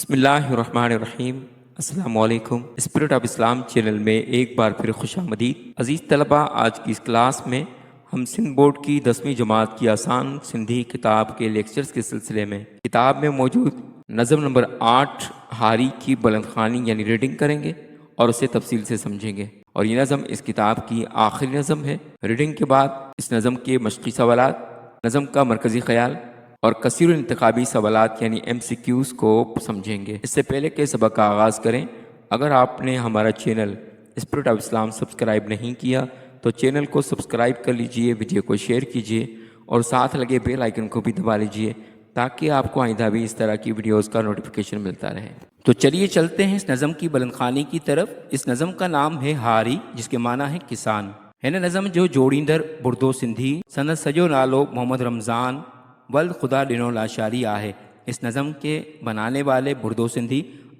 बिस्मिल्लाहिर्रहमानिर्रहीम। अस्सलामुअलैकुम। Spirit of Islam channel में एक बार फिर खुशामदीद। अज़ीज़ तलबा, आज की इस क्लास में हम सिंध बोर्ड की 10वीं जमात की आसान सिंधी किताब के लेक्चर्स के सिलसिले में किताब में मौजूद नज़म नंबर 8 हारी की बुलंद ख़ानी यानी रीडिंग करेंगे और उसे तफसील से समझेंगे। और ये नज़म इस किताब की आखिरी नज़म है। रीडिंग के बाद इस नज़म के मशक़ी सवालात, नज़म का मरकज़ी ख़याल और कसीर इंतखाबी सवालात यानी MCQs को समझेंगे। इससे पहले कि सबक का आगाज़ करें, अगर आपने हमारा channel spirit of Islam subscribe नहीं किया तो चैनल को सब्सक्राइब कर लीजिए, वीडियो को शेयर कीजिए और साथ लगे बेल आइकन को भी दबा लीजिए ताकि आपको आइंदा भी इस तरह की वीडियोज़ का नोटिफिकेशन मिलता रहे। तो चलिए चलते हैं इस नज़म की बुलंद ख़ानी की तरफ। इस नज़म का नाम है हारी, जिसके माना है किसान। है न नज़म जो जोड़ींदर बुरदो सिंधी सनद सजो नालो मोहम्मद रमज़ान वल्द खुदा डिनो लाशारी आहे। इस नज़म के बनाने वाले बुरदो सिंधी,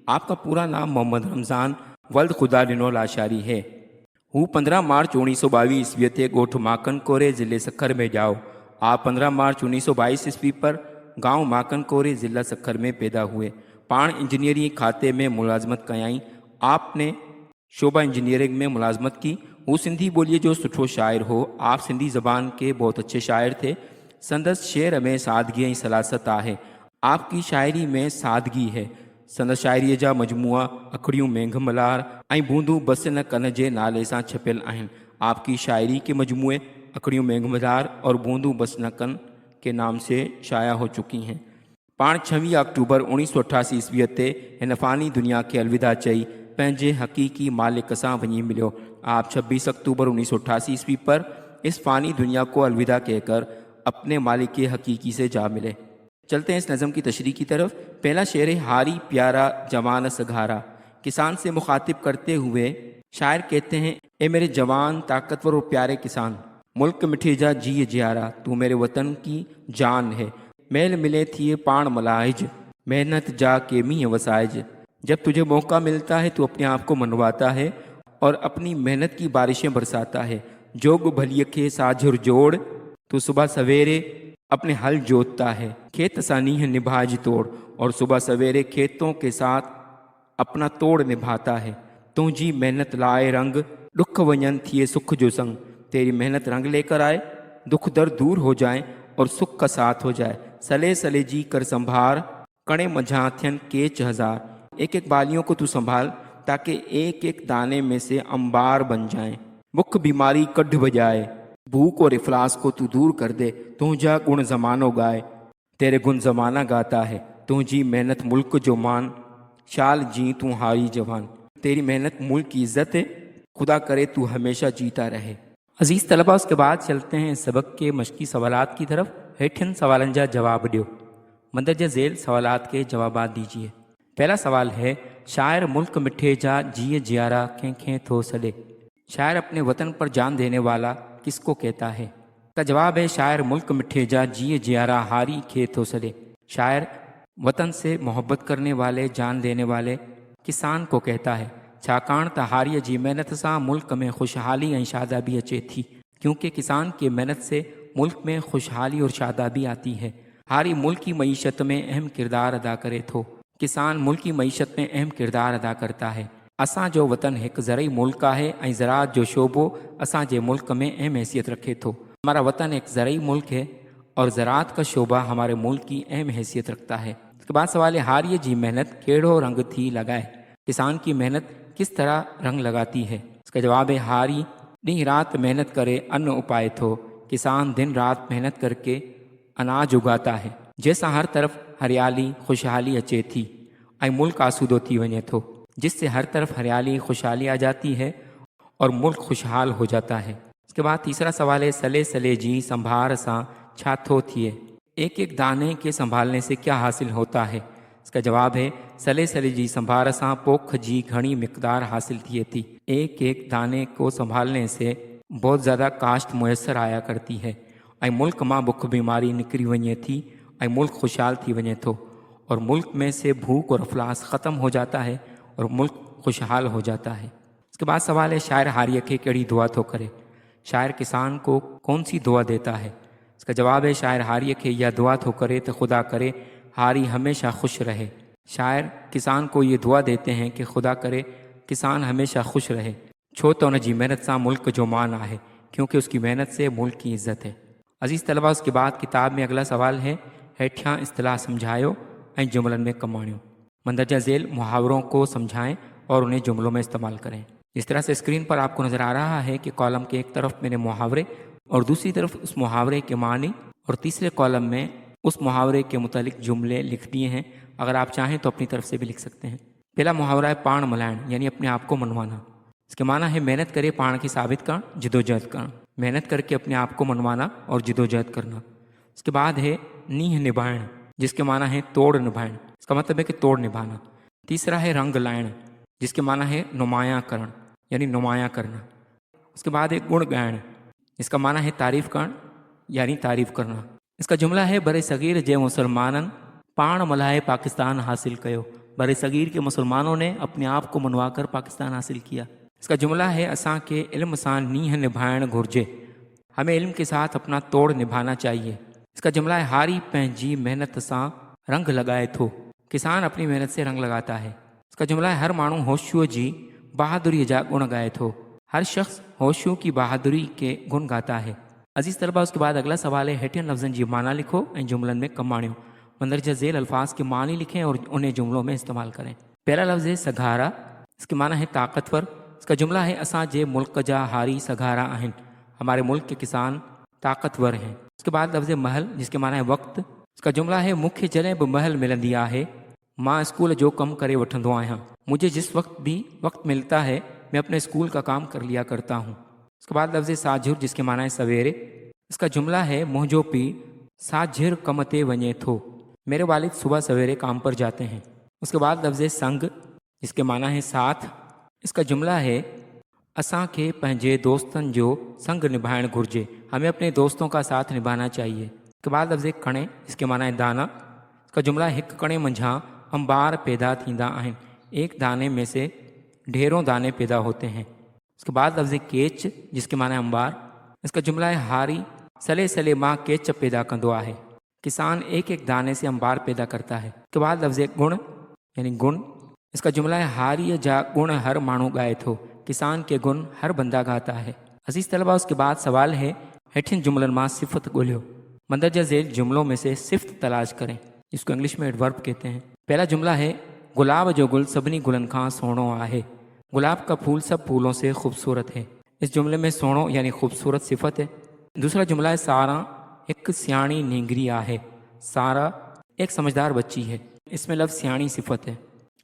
आपका पूरा नाम मोहम्मद रमज़ान वल्द खुदा डिनो लाशारी है। हू 15 मार्च 1922 ईस्वी ते गोठ माकन कोरे ज़िले सखर में जाओ। आप 15 मार्च 1922 ईस्वी पर गांव माकन कोरे ज़िला सखर में पैदा हुए। पाण इंजीनियरिंग खाते में मुलाजमत कयाई। आपने शोबा इंजीनियरिंग में मुलाजमत की। वो सिंधी बोलिए जो सुठो शायर हो। आप सिंधी ज़बान के बहुत अच्छे शायर थे। संदस शेर में सादगी ऐं सलासत आहे। आपकी शायरी में सादगी है। संदस शायरी जा मजमुआ अखड़ियूं मेंघ मल्हार ऐं बूंदू बस न कन जे नाले सां छपियल आहिनि। आपकी शायरी के मजमुए अखड़ियूं मेंघ मल्हार और बूंदू बस न कन के नाम से शाया हो चुकी हैं। पाण 26 अक्टूबर 1988 ईस्वी ते हिन फ़ानी दुनिया के अलविदा चई पंहिंजे हक़ीक़ी मालिक सां वञी मिलियो। आप 26 अक्टूबर 1988 ईस्वी पर इस फ़ानी दुनिया को अलविदा कहकर अपने मालिक के हकीकी से जा मिले। चलते हैं इस नज़म की तशरीह की तरफ। पहला शेर है हारी प्यारा जवान सघारा। किसान से मुखातिब करते हुए शायर कहते हैं, ए मेरे जवान ताकतवर और प्यारे किसान, मुल्क मिठे जा जी जियारा, तू मेरे वतन की जान है। मेल मिले थिए पाण मलाइज, मेहनत जा के मी वसाइज। जब तुझे मौका मिलता है तो अपने आप को मनवाता है और अपनी मेहनत की बारिशें बरसाता है। जोग भलिय के साझुर जोड़, तो सुबह सवेरे अपने हल जोतता है। खेत सानीह निभाज तोड़, और सुबह सवेरे खेतों के साथ अपना तोड़ निभाता है। तुझी मेहनत लाए रंग, दुख वंजन थिए सुख जो संग। तेरी मेहनत रंग लेकर आए, दुख दर्द दूर हो जाए और सुख का साथ हो जाए। सले सले जी कर संभार, कणे मझा थियन केच हजार। एक एक बालियों को तू संभाल ताकि एक एक दाने में से अंबार बन जाए। भुख बीमारी कढ़ बजाए, भूख और इफलास को तू दूर कर दे। तुझा गुण जमानो गाए, तेरे गुण जमाना गाता है। तुझी मेहनत मुल्क जो मान, शाल जी तू हारी जवान। तेरी मेहनत मुल्क की इज्जत है, खुदा करे तू हमेशा जीता रहे। अजीज़ तलबा, उसके बाद चलते हैं सबक के मशक़ी सवालात की तरफ। हेठिन सवालन जा जवाब दियो। मंदरजा ज़ेल सवालात के जवाबात दीजिए। पहला सवाल है, शायर मुल्क मिठे जा जी जियारा कंहिंखे थो सॾे। शायर अपने वतन पर जान देने वाला किसको कहता है? का जवाब है, शायर मुल्क मिठे जा जी जियारा हारी खे थो सॾे। शायर वतन से मोहब्बत करने वाले, जान देने वाले किसान को कहता है। छाकाणि त हारीअ जी मेहनत सां मुल्क में खुशहाली ऐं शादाबी अचे थी। क्योंकि किसान की मेहनत से मुल्क में खुशहाली और शादाबी आती है। हारी मुल्क की मईशत में अहम किरदार अदा करे थो। किसान मुल्क की मईशत में अहम किरदार अदा करता है। असांजो वतन एक ज़रई मुल्क है ऐं ज़राअत जो शोबो असांजे मुल्क में अहम हैसियत रखे थो। हमारा वतन एक ज़रई मुल्क है और ज़राअत का शोबा हमारे मुल्क की अहम हैसियत रखता है। उसके बाद सवाल है, हारीअ जी मेहनत कहिड़ो रंग थी लगाए। किसान की मेहनत किस तरह रंग लगाती है? इसका जवाब है, हारी ॾींहुं राति मेहनत करे अन्न उपाए थो। किसान दिन रात मेहनत करके अनाज उगाता है, जैसा हर तरफ हरियाली खुशहाली अचे थी ऐं मुल्क आसूदो थी वञे थो। जिससे हर तरफ हरियाली खुशहाली आ जाती है और मुल्क खुशहाल हो जाता है। इसके बाद तीसरा सवाल है, सले सले जी संभार सां छा थो थिए। एक एक दाने के संभालने से क्या हासिल होता है? इसका जवाब है, सले सले जी संभार सां पोख जी घणी मिकदार हासिल थिए थी। एक एक दाने को संभालने से बहुत ज़्यादा काश्त मुयसर आया करती है ऐं मुल्क मां बुख बीमारी निकिरी वञे थी ऐं मुल्क खुशहाल थी वञे थो और मुल्क में से भूख और अफलास ख़त्म हो जाता है और मुल्क खुशहाल हो जाता है। इसके बाद सवाल है, शायर हारीअ खे कहिड़ी दुआ थो करे। शायर किसान को कौन सी दुआ देता है? इसका जवाब है, शायर हारीअ खे यह दुआ थो करे तो खुदा करे हारी हमेशा खुश रहे। शायर किसान को ये दुआ देते हैं कि खुदा करे किसान हमेशा खुश रहे, छो तो उन जी मेहनत सां मुल्क जो मान आहे, क्योंकि उसकी मेहनत से मुल्क की इज़्ज़त है। अज़ीज़ तलबा, उसके बाद किताब में अगला सवाल है, हेठियां इस्तिलाह समझायो ऐं जुमलन में कमाणियो। मंदरजा झेल मुहावरों को समझाएं और उन्हें जुमलों में इस्तेमाल करें। इस तरह से स्क्रीन पर आपको नज़र आ रहा है कि कॉलम के एक तरफ मैंने मुहावरे और दूसरी तरफ उस मुहावरे के मानी और तीसरे कॉलम में उस मुहावरे के मुतालिक जुमले लिख दिए हैं। अगर आप चाहें तो अपनी तरफ से भी लिख सकते हैं। पहला मुहावरा है पाण मलायण, यानी अपने आप को मनवाना। इसके माना है मेहनत करे पाण की साबित करण, जिदोजहद करण। मेहनत करके अपने आप को मनवाना और जिदोजहद करना। इसके बाद है नीह निभायण, जिसके माना है तोड़ निभायण। इसका मतलब है कि तोड़ निभाना। तीसरा है रंग लायण, जिसके माना है नुमायां करण, यानी नुमायां करना। उसके बाद है गुण गायण, इसका माना है तारीफ करण, यानी तारीफ करना। इसका जुमला है बरे सगीर जे मुसलमानन पाण मलाए पाकिस्तान हासिल कयो। बरे सगीर के मुसलमानों ने अपने आप को मनवाकर पाकिस्तान हासिल किया। इसका जुमला है असां के इल्म सां नीह निभाइण घुर्जे, हमें इल्म के साथ अपना तोड़ निभाना चाहिए। इसका जुमला है हारी पंहिंजी मेहनत सां रंग लगाए थो, किसान अपनी मेहनत से रंग लगाता है। इसका जुमला है हर माण्हू होशियो जी बहादुरी जा गुण गाए थो, हर शख्स होशियों की बहादुरी के गुण गाता है। अजीज़ तलबा, उसके बाद अगला सवाल है हेठियन लफ्ज़नि जी माना लिखो ऐं जुमलन में कमाणियो। मंदरजा झेल अल्फाज के मानी लिखें और उन्हें जुमलों में इस्तेमाल करें। पहला लफ्ज़ है सघारा, इसके माना है ताकतवर। इसका जुमला है असां जे मुल्क जा हारी सघारा आहिन, हमारे मुल्क के किसान ताकतवर हैं। उसके बाद लफ्ज़ महल, जिसके माना है वक्त। इसका जुमला है मूंखे जॾहिं बि महल मिलंदी आहे, मां स्कूल जो कम करे वठंदो आहियां। मुझे जिस वक्त भी वक्त मिलता है मैं अपने स्कूल का काम कर लिया करता हूँ। उसके बाद लफ्ज़ साझुर, जिसके माना है सवेरे। इसका जुमला है मुंहिंजो पीउ साझिर कम ते वञे थो, मेरे वालिद सुबह सवेरे काम पर जाते हैं। उसके बाद लफ्ज़ संग, जिसके माना है साथ। इसका जुमला है असां खे पंहिंजे दोस्तनि जो संग निभाइण घुर्जे, हमें अपने दोस्तों का साथ निभाना चाहिए। उसके बाद लफ्ज़ कणे, जिसके माना है दाना। इसका जुमला हिक कणे मंझां अंबार पैदा थींदा आहिनि, एक दाने में से ढेरों दाने पैदा होते हैं। उसके बाद लफ्ज़ केच, जिसके माना है अंबार। इसका जुमला है हारी सले सले मां केच पैदा कंदो आहे, किसान एक एक दाने से अंबार पैदा करता है। उसके बाद लफ्ज़ गुण, यानी गुण। इसका जुमला है हारीअ जा गुण हर माण्हू ॻाए थो, किसान के गुण हर बंदा गाता है। अजीज़ तलबा, उसके बाद सवाल है हेठिन जुमलन मां सिफ़त ॻोल्हियो। मंदरजा झेल जुमलों में से सिफ़त तलाश करें, जिसको इंग्लिश में एडवर्ब कहते हैं। पहला जुमला है गुलाब जो गुल सभिनी गुलनि खां सोहणो आहे, गुलाब का फूल सब फूलों से खूबसूरत है। इस जुमले में सोहणो यानी खूबसूरत सिफत है। दूसरा जुमला है सारा एक सियाणी नींगरी आहे, सारा एक समझदार बच्ची है। इसमें लफ्ज़ सियाणी सिफत है।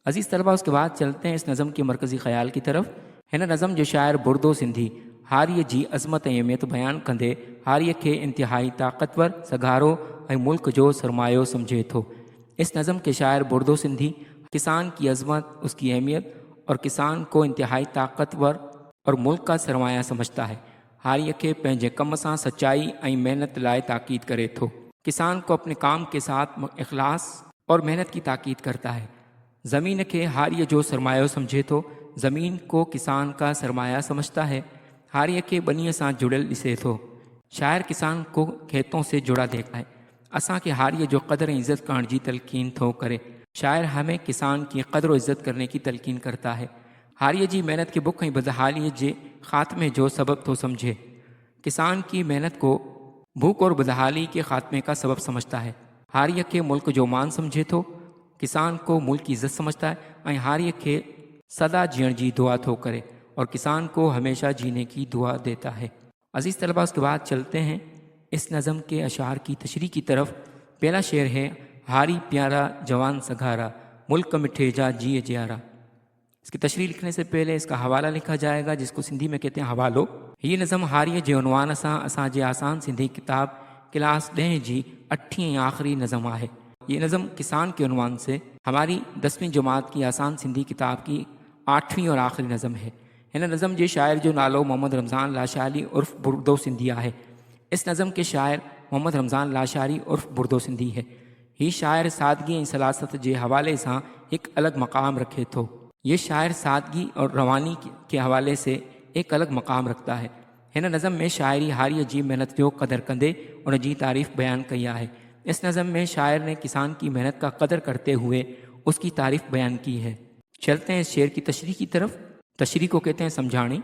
अजीज़ तलबा, उसके बाद चलते हैं इस नज़म के मरकज़ी ख़याल की तरफ। हिन नज़म जो शायर बुरदो सिंधी हारीअ जी अज़मत ऐं अहमियत बयानु कंदे हारीअ खे इंतिहाई ताक़तवर, सघारो ऐं मुल्क जो सरमायो समझे थो। इस नज़म के शायर बुरदो सिंधी किसान की अज़मत, उसकी अहमियत और किसान को इंतहाई ताकतवर और मुल्क का सरमाया समझता है। हारीअ खे पंहिंजे कम सां सच्चाई ऐं मेहनत लाइ ताक़ीद करे थो। किसान को अपने काम के साथ इखलास और मेहनत की ताक़ीद करता है। ज़मीन के हारीअ जो सरमायो समझे थो, ज़मीन को किसान का सरमाया समझता है। हारीअ के बनीअ सां जुड़ियल ॾिसे थो, शायर किसान को खेतों से जुड़ा देखता है। असां खे हारीअ जो क़दर ऐं इज़्ज़त करण जी तलक़ीन थो करे, शायर हमें किसान की क़दर और इज़्ज़त करने की तलक़ीन करता है। हारीअ जी मेहनत के बुख ऐं बदहालीअ जे ख़ात्मे जो सबब थो समझे, किसान की मेहनत को भूख और बदहाली के ख़ात्मे का सबब समझता है। हारीअ खे मुल्क जो मान समझे थो, किसान को मुल्क की इज़्ज़त समझता है ऐं हारीअ खे सदा जीअण जी दुआ थो करे और किसान को हमेशा जीने की दुआ देता है। अजीज़ तलबा, उसके बाद चलते हैं इस नज़म के अशार की तशरीह की तरफ। पहला शेर है हारी प्यारा जवान सघारा, मुल्क मिठे जा जिए जियारा। इसकी तशरीह लिखने से पहले इसका हवाला लिखा जाएगा, जिसको सिंधी में कहते हैं हवालो। ये नज़म हारीअ जे उनवान सां असांजे आसान सिंधी किताब क्लास 10 जी 8वीं आख़िरी नज़म आहे। ये नज़म किसान के उनवान से हमारी 10वीं जमात की आसान सिंधी किताब की 8वीं और आख़िरी नज़म है। हिन नज़म जे शायर जो नालो मोहम्मद रमज़ान लाशारी उर्फ़ बुरदो सिंधी आहे। इस नज़म के शायर मोहम्मद रमज़ान लाशारी उर्फ़ बुरदो सिंधी है। ही शायर सादगी ऐं सलासत जे हवाले सां एक अलग मकाम रखे थो। ये शायर सादगी और रवानी के हवाले से एक अलग मकाम रखता है। हिन नज़म में शायरी हारीअ जी मेहनत जो कदर कंदे उन जी तारीफ़ बयान कई आहे। इस नज़म में शायर ने किसान की मेहनत का कदर करते हुए उसकी तारीफ बयान की है। चलते हैं इस शेर की तशरीह की तरफ। तशरीह को कहते हैं समझाणी।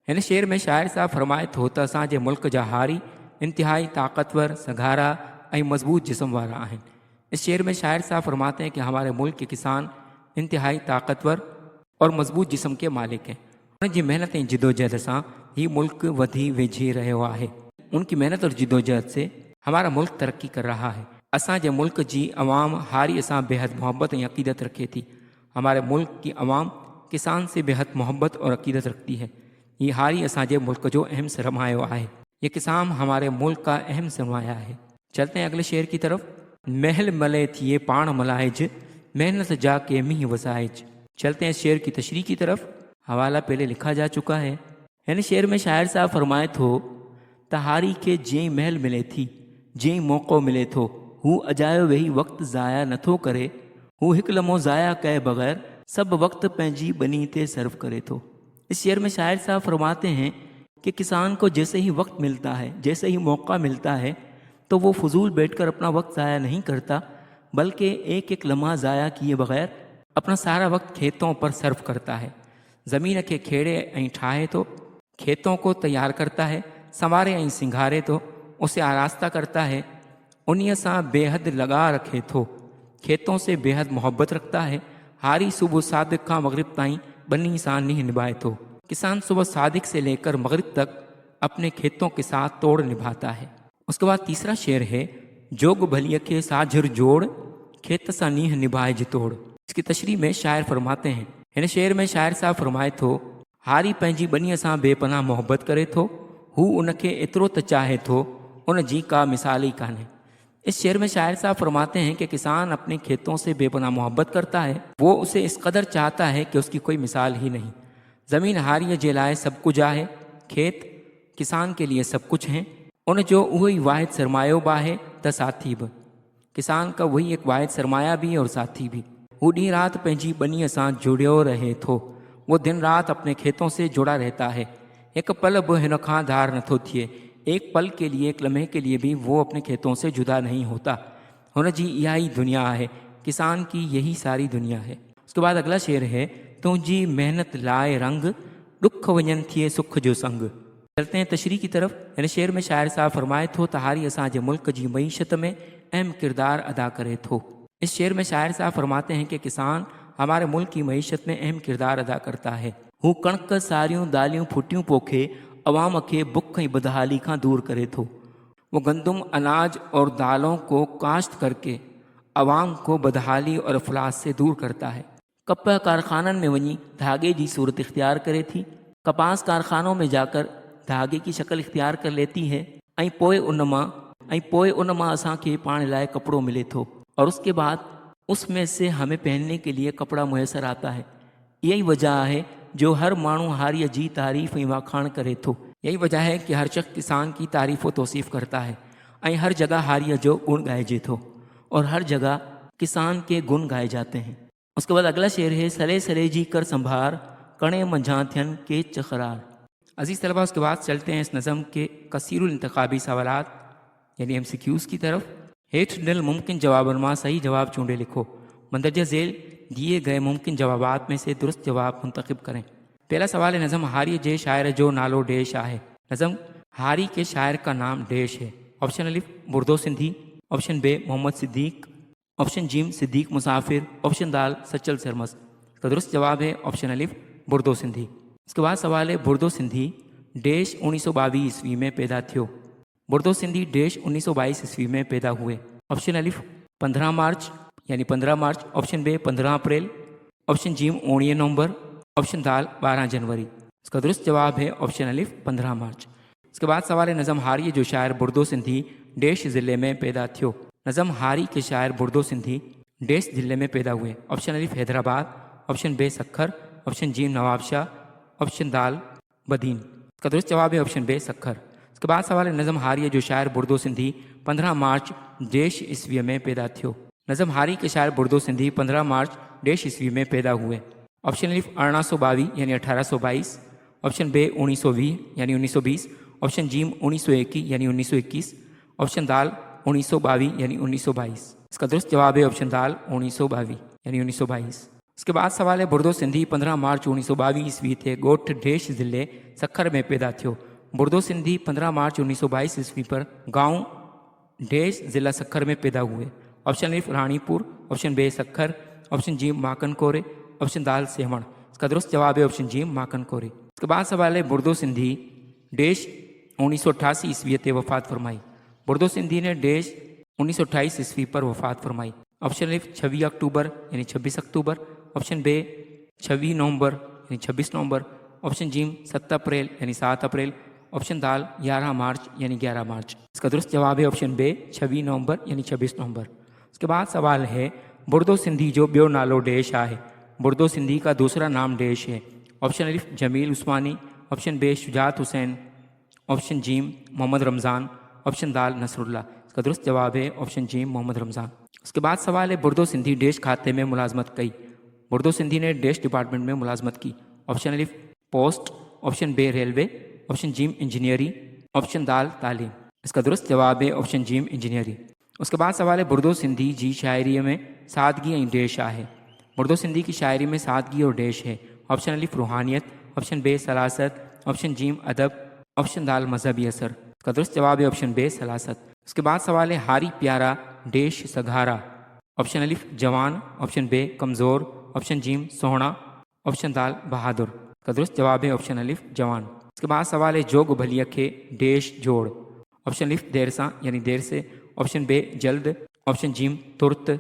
हिन शेर में शायर साहब फरमाए थो त असांजे मुल्क जा हारी इंतहाई ताकतवर, सघारा ऐं मज़बूत जिस्म वारा आहिनि। इस शेर में शायर साहब फरमाते हैं कि हमारे मुल्क के किसान इंतहाई ताकतवर और मज़बूत जिस्म के मालिक हैं। उनकी मेहनत ऐं जिदोजहद सां ही मुल्क वधी वेझी रहियो आहे। उनकी मेहनत और जिदोजहद से हमारा मुल्क तरक्की कर रहा है। असांजे मुल्क जी अवाम हारी सां बेहद मोहब्बत ऐं अक़ीदत रखे थी। हमारे मुल्क की अवाम किसान से बेहद मोहब्बत और अक़ीदत रखती है। ये हारी असांजे मुल्क जो अहम सरमायो आहे। ये किसान हमारे मुल्क का अहम सरमाया है। चलते हैं अगले शेर की तरफ। महल मले थिए पाण मलाइज, मेहनत जा के मींह वसाइज। चलते हैं इस शेर की तशरीह की तरफ। हवाला पहले लिखा जा चुका है। यानी शेर में शायर साहब फरमाए थो त हारी के जीअं महल मिले थी, जीअं मौक़ो मिले थो, हू अजायो वेही वक़्तु ज़ाया नथो करे। हू हिकु लम्हो ज़ाया कए बग़ैर सभु वक़्तु पंहिंजी बनी ते सर्व करे थो। इस शेर में शायर साहब फरमाते हैं कि किसान को जैसे ही वक्त मिलता है, जैसे ही मौका मिलता है, तो वो फजूल बैठकर अपना वक्त ज़ाया नहीं करता, बल्कि एक एक लम्हा ज़ाया किए बग़ैर अपना सारा वक्त खेतों पर सर्व करता है। ज़मीन के खेड़े ऐं ठाहे तो, खेतों को तैयार करता है, संवारे ऐं सिंगारे तो, उसे आरास्ता करता है, उन्हीअ सां बेहद लगा रखे थो, खेतों से बेहद मोहब्बत रखता है। हारी सुबह सादिक खां मगरिब ताईं बनी सां नींह निभाए थो। किसान सुबह सादिक से लेकर मगरिब तक अपने खेतों के साथ तोड़ निभाता है। उसके बाद तीसरा शेर है, जोग भलिय के साझर जोड़, खेत सा नींह निभाए जितोड़। इसकी तशरीह में शायर फरमाते हैं। हिन शेर में शायर साहब फरमाए थो हारी पंहिंजी बनीअ सां बेपनाह मोहब्बत करे थो, हू उनखे एतिरो त चाहे थो, उन जी का मिसाल ही कान्हे। इस शेर में शायर साहब फरमाते हैं कि किसान अपने खेतों से बेपनाह मोहब्बत करता है। वो उसे इस कदर चाहता है कि उसकी कोई मिसाल ही नहीं। ज़मीन हारीअ जे लाइ सब कुछ आहे, खेत किसान के लिए सब कुछ हैं। उन जो उहो ई वाहिद सरमायो बि आहे त साथी बि। किसान का वही एक वाहिद सरमाया भी और साथी भी। वो ॾींहुं रात पंहिंजी बनीअ सां जुड़ियो रहे थो। वो दिन रात अपने खेतों से जुड़ा रहता है। एक पल बि हिन खां धार नथो थिए। एक पल के लिए, एक लम्हे के लिए भी वो अपने खेतों से जुदा नहीं होता। हुन जी इहा ही दुनिया है, किसान की यही सारी दुनिया है। उसके बाद अगला शेर है, तुंहिंजी मेहनत लाए रंग, दुख वञनि थिए सुख जो संग। चलते हैं तशरीह की तरफ। हिन शेर में शायर साहब फरमाए थो त हारी असांजे मुल्क जी मईशत में अहम किरदार अदा करे थो। इस शेर में शायर साहब फरमाते हैं कि किसान हमारे मुल्क की मईशत में अहम किरदार अदा करता है। हू कणक, सारियूं दालियूं फुटियूं पोखे अवाम के बुख ऐं बदहाली खां दूर करे थो। वो गंदुम, अनाज और दालों को काश्त करके अवाम को बदहाली और अफलास से दूर करता है। कपह कारखाननि में वञी धागे जी सूरत इख्तियार करे थी। कपास कारखानों में जाकर धागे की शक्ल इख्तियार कर लेती है। ऐं पोइ उन मां असांखे पाण लाइ कपिड़ो मिले थो और उसके बाद उसमें से हमें पहनने के लिए कपड़ा मुयसर आता है। यही वजह है जो हर माण्हू हारीअ जी तारीफ़ ऐं वाखाण करे थो। यही वजह है कि हर शख्स किसान की तारीफ़ व तौसीफ़ करता है ऐं हर जगह हारीअ जो गुण ॻाइजे थो और हर जगह किसान के गुण गाए जाते हैं। उसके बाद अगला शेर है, सले सले जी कर संभार, कणे मंझां थियन के चखरार। अजीज़ तलबा, उसके बाद चलते हैं इस नज़म के कसीरुल इंतखाबी सवालात यानी MCQs की तरफ। हेठ ॾिनल मुमकिन जवाबनि मां सही जवाब चूंडे लिखो। मंदरजा झेल दिए गए मुमकिन जवाबात में से दुरुस्त जवाब मुंतखब करें। पहला सवाल है, नज़म हारी जे शायर जो नालो डेश आहे। नज़म हारी के शायर का नाम डेश है। ऑप्शन अलिफ बुरदो सिंधी, ऑप्शन बे मोहम्मद सिद्दीक, ऑप्शन जीम सिद्दीक मुसाफिर, ऑप्शन दाल सचल सरमस। तो दुरुस्त जवाब है ऑप्शन अलिफ बुरदो सिंधी। इसके बाद सवाल है, बुरदो सिंधी डेश 1922 ईस्वी में पैदा थियो। बुरदो सिंधी डेश 1922 ईस्वी में पैदा हुए। ऑप्शन अलिफ 15 मार्च यानी 15 मार्च, ऑप्शन बे 15 अप्रैल, ऑप्शन जीम 19 नवंबर, ऑप्शन दाल 12 जनवरी। इसका दुरुस्त जवाब है ऑप्शन अलिफ 15 मार्च। इसके बाद सवाल है, नज़म हारी जो शायर बुरदो सिंधी डेश ज़िले में पैदा थियो। नज़म हारी के शायर बुरदो सिंधी डेश ज़िले में पैदा हुए। ऑप्शन अलिफ हैदराबाद, ऑप्शन बे सखर, ऑप्शन जीम नवाबशाह, ऑप्शन दाल बदीन। इसका दुरुस्त जवाब है ऑप्शन बे सखर। इसके बाद सवाल है, नज़म हारी जो शायर बुरदो सिंधी 15 मार्च डेश ईस्वी में पैदा थियो। नज़म हारी के शायर बुरदो सिंधी 15 मार्च डेश ईस्वी में पैदा हुए। ऑप्शन अलिफ 1822 यानी 1822, ऑप्शन बे 1920 यानी 1920, ऑप्शन जीम 1921 यानी 1921, ऑप्शन दाल 1922 यानी 1922। इसका दुरुस्त जवाब है ऑप्शन दाल 1922। यानी 1922। उसके बाद सवाल है बुरदो सिंधी 15 मार्च 1922 ईस्वी थे गोठ देश ज़िले सखर में पैदा थियो। बुरदो सिंधी 15 मार्च 1922 ईस्वी पर गांव देश ज़िला सखर में पैदा हुए। ऑप्शन ए रानीपुर, ऑप्शन बे सखर, ऑप्शन जी माकन कोरे, ऑप्शन दाल सेवण। इसका दुरुस्त जवाब है ऑप्शन जी माकन कोरे। उसके बाद सवाल है बुरदो सिंधी देश 1988 ईस्वी ते वफात फरमाई। बुरदो सिंधी ने देश 1928 ईस्वी पर वफात फरमाई। ऑप्शन ए 26 अक्टूबर यानी 26 अक्टूबर, ऑप्शन बे 26 नवंबर यानी 26 नवंबर, ऑप्शन जी 7 अप्रैल यानी 7 अप्रैल, ऑप्शन दाल 11 मार्च यानी 11 मार्च। इसका दुरुस्त जवाब है ऑप्शन बे 26 नवंबर यानी 26 नवंबर। उसके बाद सवाल है बुरदो सिंधी जो ॿियो नालो देश आहे। बुरदो सिंधी का दूसरा नाम देश है। ऑप्शन अलिफ जमील उस्मानी, ऑप्शन बे शुजात हुसैन, ऑप्शन जी मोहम्मद रमज़ान, ऑप्शन दाल नसरुल्लाह। इसका दुरुस्त जवाब है ऑप्शन जी मोहम्मद रमज़ान। उसके बाद सवाल है बुरदो सिंधी देश खाते में मुलाजमत कई। बुरदो सिंधी ने देश डिपार्टमेंट में मुलाजमत की। ऑप्शन अलिफ पोस्ट, ऑप्शन बे रेलवे, ऑप्शन जी इंजीनियरिंग, ऑप्शन दाल तालीम। इसका दुरुस्त जवाब है ऑप्शन जी इंजीनियरिंग। उसके बाद सवाल है बुरदो सिंधी जी शायरी में सादगी ऐं देश आहे। बुरदो सिंधी की शायरी में सादगी और देश है। ऑप्शन अलिफ रूहानियत, ऑप्शन बे सलासत, ऑप्शन जी अदब, ऑप्शन दाल मजहबी असर। इसका दुरुस्त जवाब है ऑप्शन बे सलासत। उसके बाद सवाल है हारी प्यारा देश सघारा। ऑप्शन अलिफ जवान, ऑप्शन बे कमज़ोर, ऑप्शन जी सोहना, ऑप्शन दाल बहादुर। इसका दुरुस्त जवाब है ऑप्शन अलिफ जवान। उसके बाद सवाल है जोग भलिया खे देश जोड़। ऑप्शन अलिफ देर सा यानी देर से, ऑप्शन बे जल्द, ऑप्शन जी तुरत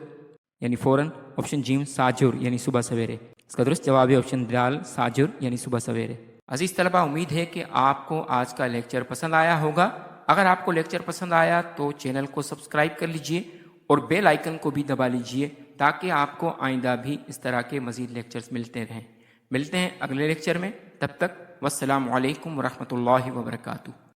यानी फ़ौरन, ऑप्शन जी साजुर यानी सुबह सवेरे। इसका दुरुस्त जवाब है ऑप्शन दाल साजुर यानी सुबह सवेरे। अजीज़ तलबा, उम्मीद है कि आपको आज का लेक्चर पसंद आया होगा। अगर आपको लेक्चर पसंद आया तो चैनल को सब्सक्राइब कर लीजिए और बेल आइकन को भी दबा लीजिए ताकि आपको आइंदा भी इस तरह के मज़ीद लेक्चर्स मिलते रहें। मिलते हैं अगले लेक्चर में, तब तक वस्सलामु अलैकुम वरहमतुल्लाहि वबरकातुहू।